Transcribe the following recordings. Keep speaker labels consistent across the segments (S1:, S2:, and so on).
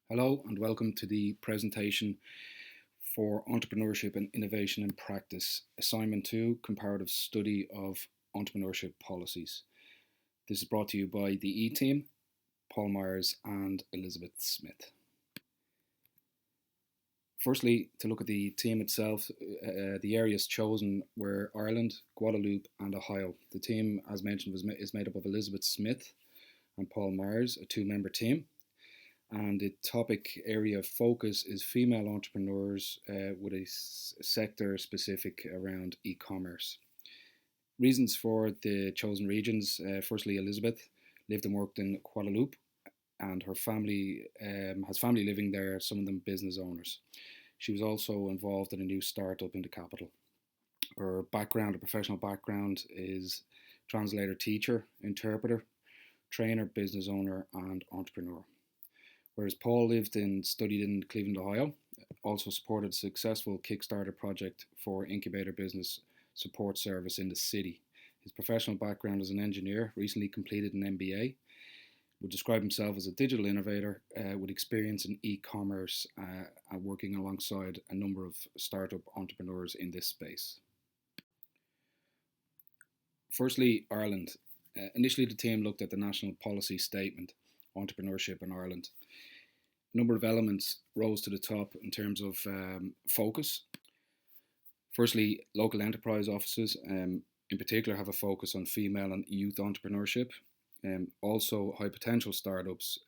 S1: Hello and welcome to the presentation for Entrepreneurship and Innovation in Practice, Assignment 2, Comparative Study of Entrepreneurship Policies. This is brought to you by the E-Team, Paul Myers and Elizabeth Smith. Firstly, to look at the team itself, the areas chosen were Ireland, Guadeloupe and Ohio. The team, as mentioned, is made up of Elizabeth Smith and Paul Myers, a two-member team. And the topic area of focus is female entrepreneurs with a sector specific around e-commerce. Reasons for the chosen regions, firstly Elizabeth lived and worked in Guadeloupe and her family has family living there, some of them business owners. She was also involved in a new startup in the capital. Her background, her professional background is translator, teacher, interpreter, trainer, business owner and entrepreneur. Whereas Paul studied in Cleveland, Ohio, also supported a successful Kickstarter project for incubator business support service in the city. His professional background as an engineer, recently completed an MBA, would describe himself as a digital innovator with experience in e-commerce and working alongside a number of startup entrepreneurs in this space. Firstly, Ireland. Initially, the team looked at the national policy statement, Entrepreneurship in Ireland. A number of elements rose to the top in terms of focus. Firstly, local enterprise offices, in particular, have a focus on female and youth entrepreneurship. Also, high potential startups,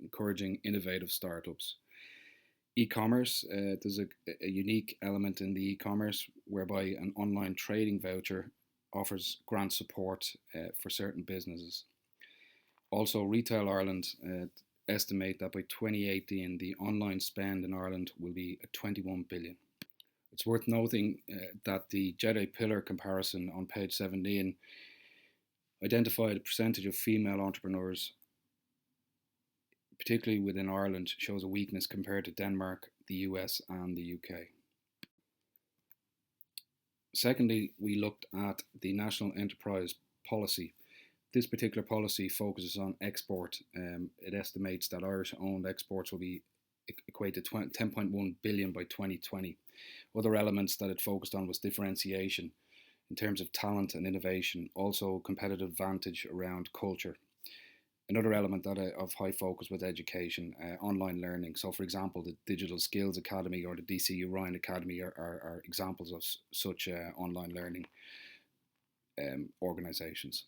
S1: encouraging innovative startups. E-commerce, there's a unique element in the e-commerce whereby an online trading voucher offers grant support for certain businesses. Also, Retail Ireland estimate that by 2018 the online spend in Ireland will be at 21 billion. It's worth noting that the Jedi Pillar comparison on page 17 identified a percentage of female entrepreneurs, particularly within Ireland, shows a weakness compared to Denmark, the US and the UK. Secondly, we looked at the National Enterprise Policy. This particular policy focuses on export. It estimates that Irish-owned exports will be equate to 10.1 billion by 2020. Other elements that it focused on was differentiation in terms of talent and innovation, also competitive advantage around culture. Another element of high focus was education, online learning. So, for example, the Digital Skills Academy or the DCU Ryan Academy are examples of such online learning organisations.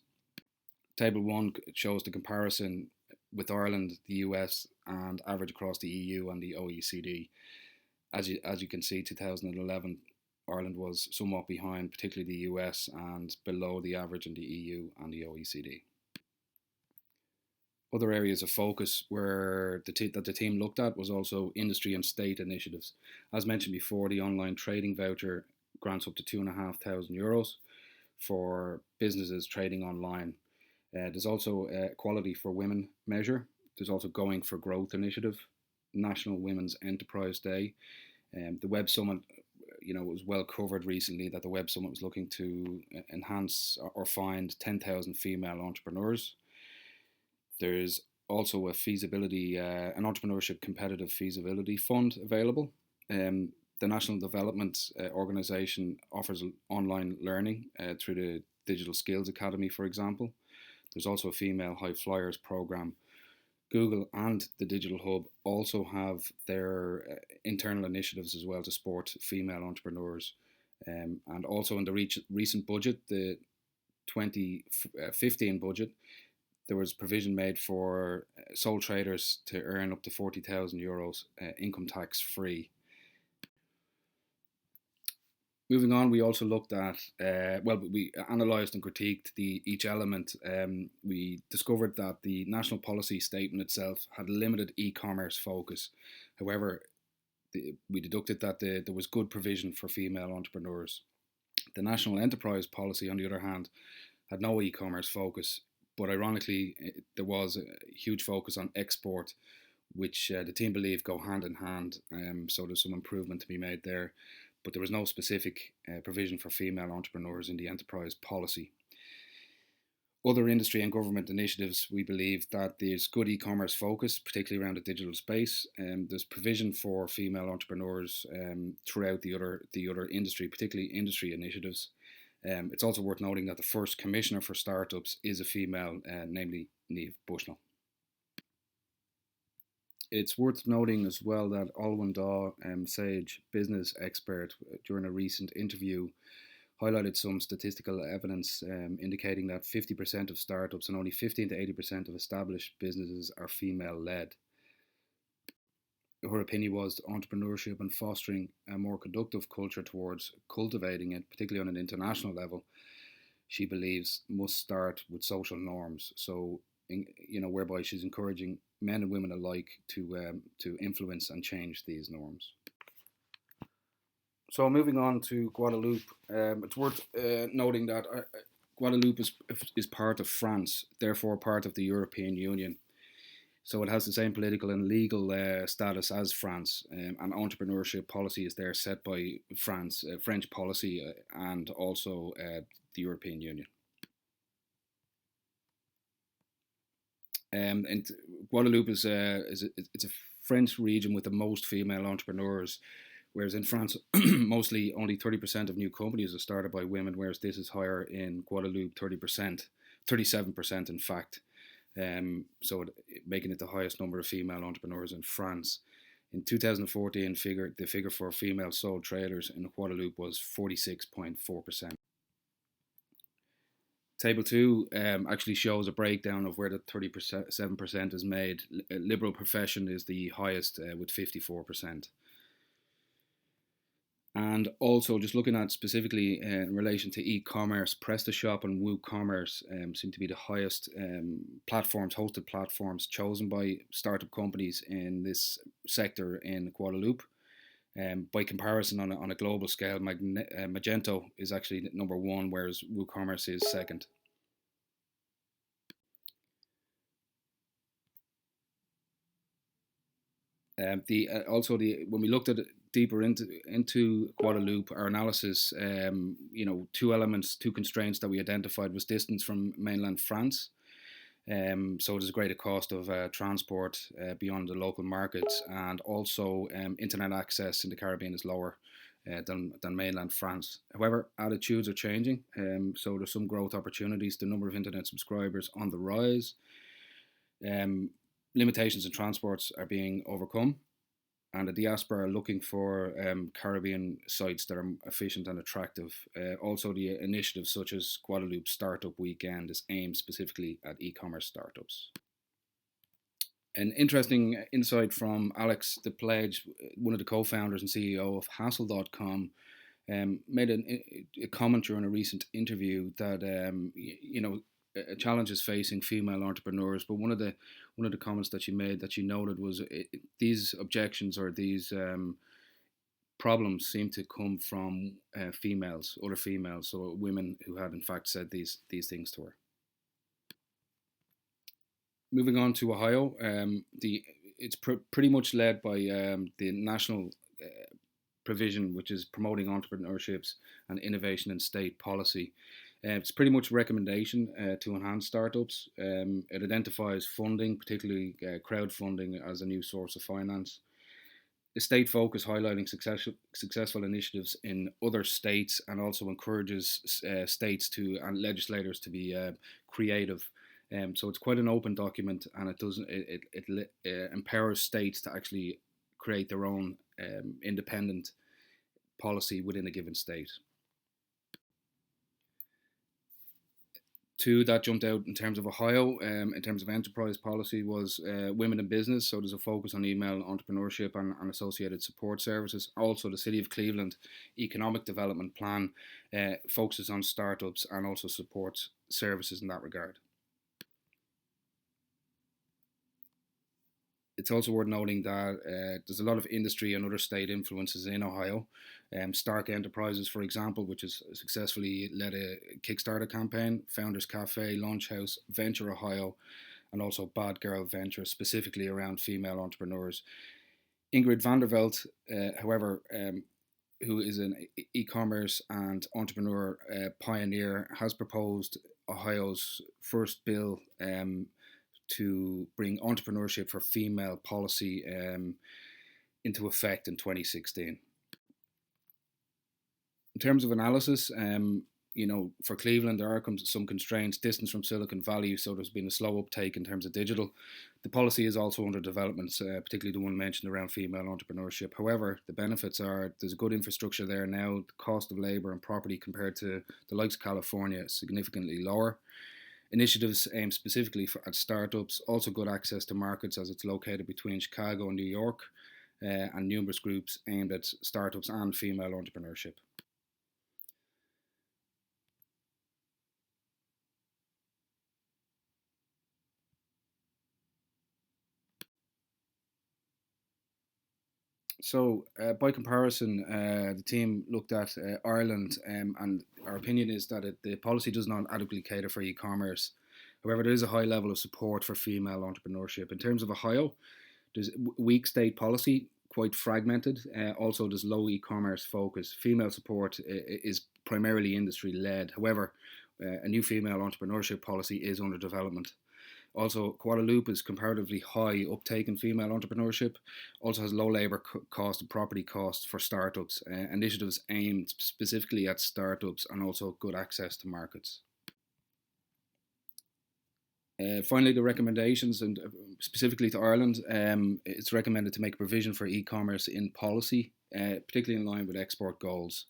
S1: Table 1 shows the comparison with Ireland, the US, and average across the EU and the OECD. As you can see, 2011, Ireland was somewhat behind, particularly the US, and below the average in the EU and the OECD. Other areas of focus that the team looked at was also industry and state initiatives. As mentioned before, the online trading voucher grants up to €2,500 for businesses trading online. There's also a Equality for Women measure. There's also Going for Growth initiative, National Women's Enterprise Day. The Web Summit, was well covered recently that the Web Summit was looking to enhance or find 10,000 female entrepreneurs. There's also an entrepreneurship competitive feasibility fund available. The National Development Organisation offers online learning through the Digital Skills Academy, for example. There's also a female high flyers program. Google and the Digital Hub also have their internal initiatives as well to support female entrepreneurs. And also in the recent budget, the 2015 budget, there was provision made for sole traders to earn up to €40,000 income tax free. Moving on, we also looked at, we analysed and critiqued each element. We discovered that the national policy statement itself had limited e-commerce focus. However, we deducted that there was good provision for female entrepreneurs. The national enterprise policy, on the other hand, had no e-commerce focus, but ironically, there was a huge focus on export, which the team believe go hand in hand. So there's some improvement to be made there. But there was no specific provision for female entrepreneurs in the enterprise policy. Other industry and government initiatives, we believe that there's good e-commerce focus, particularly around the digital space. There's provision for female entrepreneurs throughout the other industry, particularly industry initiatives. It's also worth noting that the first commissioner for startups is a female, namely Niamh Bushnell. It's worth noting as well that Alwyn Daw, Sage business expert, during a recent interview highlighted some statistical evidence indicating that 50% of startups and only 15 to 80% of established businesses are female led. Her opinion was entrepreneurship and fostering a more conductive culture towards cultivating it, particularly on an international level, she believes must start with social norms. So, whereby she's encouraging men and women alike to influence and change these norms. So moving on to Guadeloupe, it's worth noting that Guadeloupe is part of France, therefore part of the European Union. So it has the same political and legal status as France, and entrepreneurship policy is there set by France, French policy, and also the European Union. And Guadeloupe it's a French region with the most female entrepreneurs, whereas in France, mostly only 30% of new companies are started by women, whereas this is higher in Guadeloupe, 30%, 37% in fact. Making it the highest number of female entrepreneurs in France. In 2014, the figure for female sole traders in Guadeloupe was 46.4%. Table 2 actually shows a breakdown of where the 37% is made. Liberal profession is the highest with 54%. And also, just looking at specifically in relation to e-commerce, PrestaShop and WooCommerce seem to be the highest hosted platforms chosen by startup companies in this sector in Guadeloupe. By comparison, on a global scale, Magento is actually number one, whereas WooCommerce is second. When we looked at it deeper into Guadeloupe, our analysis, two constraints that we identified was distance from mainland France. So there's a greater cost of transport beyond the local markets, and also internet access in the Caribbean is lower than mainland France. However, attitudes are changing, so there's some growth opportunities. The number of internet subscribers on the rise. Limitations in transports are being overcome, and the diaspora are looking for Caribbean sites that are efficient and attractive. Also, the initiatives such as Guadeloupe Startup Weekend is aimed specifically at e-commerce startups. An interesting insight from Alex the Pledge, one of the co-founders and CEO of Hassle.com, made a comment during a recent interview that challenges facing female entrepreneurs, but one of the comments that she made, that she noted, was these objections or these problems seem to come from other females, so women who had in fact said these things to her. Moving on to Ohio, it's pretty much led by the national provision, which is promoting entrepreneurships and innovation in state policy. It's pretty much a recommendation to enhance startups. It identifies funding, particularly crowdfunding, as a new source of finance. The state focus highlighting successful initiatives in other states, and also encourages states and legislators to be creative. So it's quite an open document, and it empowers states to actually create their own independent policy within a given state. Two that jumped out in terms of Ohio, in terms of enterprise policy, was women in business. So there's a focus on email entrepreneurship and associated support services. Also, the City of Cleveland Economic Development Plan focuses on startups and also supports services in that regard. It's also worth noting that there's a lot of industry and other state influences in Ohio. Stark Enterprises, for example, which has successfully led a Kickstarter campaign, Founders Cafe, Launch House, Venture Ohio, and also Bad Girl Venture, specifically around female entrepreneurs. Ingrid Vanderveld, however, who is an e-commerce and entrepreneur pioneer, has proposed Ohio's first bill to bring entrepreneurship for female policy into effect in 2016. In terms of analysis, for Cleveland, there are some constraints, distance from Silicon Valley, so there's been a slow uptake in terms of digital. The policy is also under development, particularly the one mentioned around female entrepreneurship. However, the benefits are there's a good infrastructure there now. The cost of labour and property compared to the likes of California is significantly lower. Initiatives aimed specifically at startups, also good access to markets as it's located between Chicago and New York, and numerous groups aimed at startups and female entrepreneurship. So, by comparison, the team looked at Ireland, and our opinion is that the policy does not adequately cater for e-commerce. However, there is a high level of support for female entrepreneurship. In terms of Ohio, there's weak state policy, quite fragmented. Also, there's low e-commerce focus. Female support is primarily industry led. However, a new female entrepreneurship policy is under development. Also, Guadalupe is comparatively high uptake in female entrepreneurship. Also has low labour cost and property costs for startups. Initiatives aimed specifically at startups and also good access to markets. Finally, the recommendations, and specifically to Ireland, it's recommended to make provision for e-commerce in policy, particularly in line with export goals.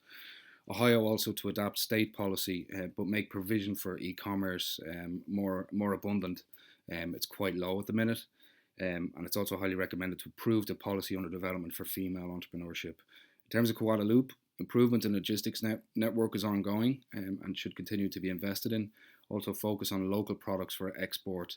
S1: Ohio also to adapt state policy, but make provision for e-commerce more abundant. It's quite low at the minute, and it's also highly recommended to improve the policy under development for female entrepreneurship. In terms of Guadalupe, improvement in logistics network is ongoing and should continue to be invested in. Also focus on local products for export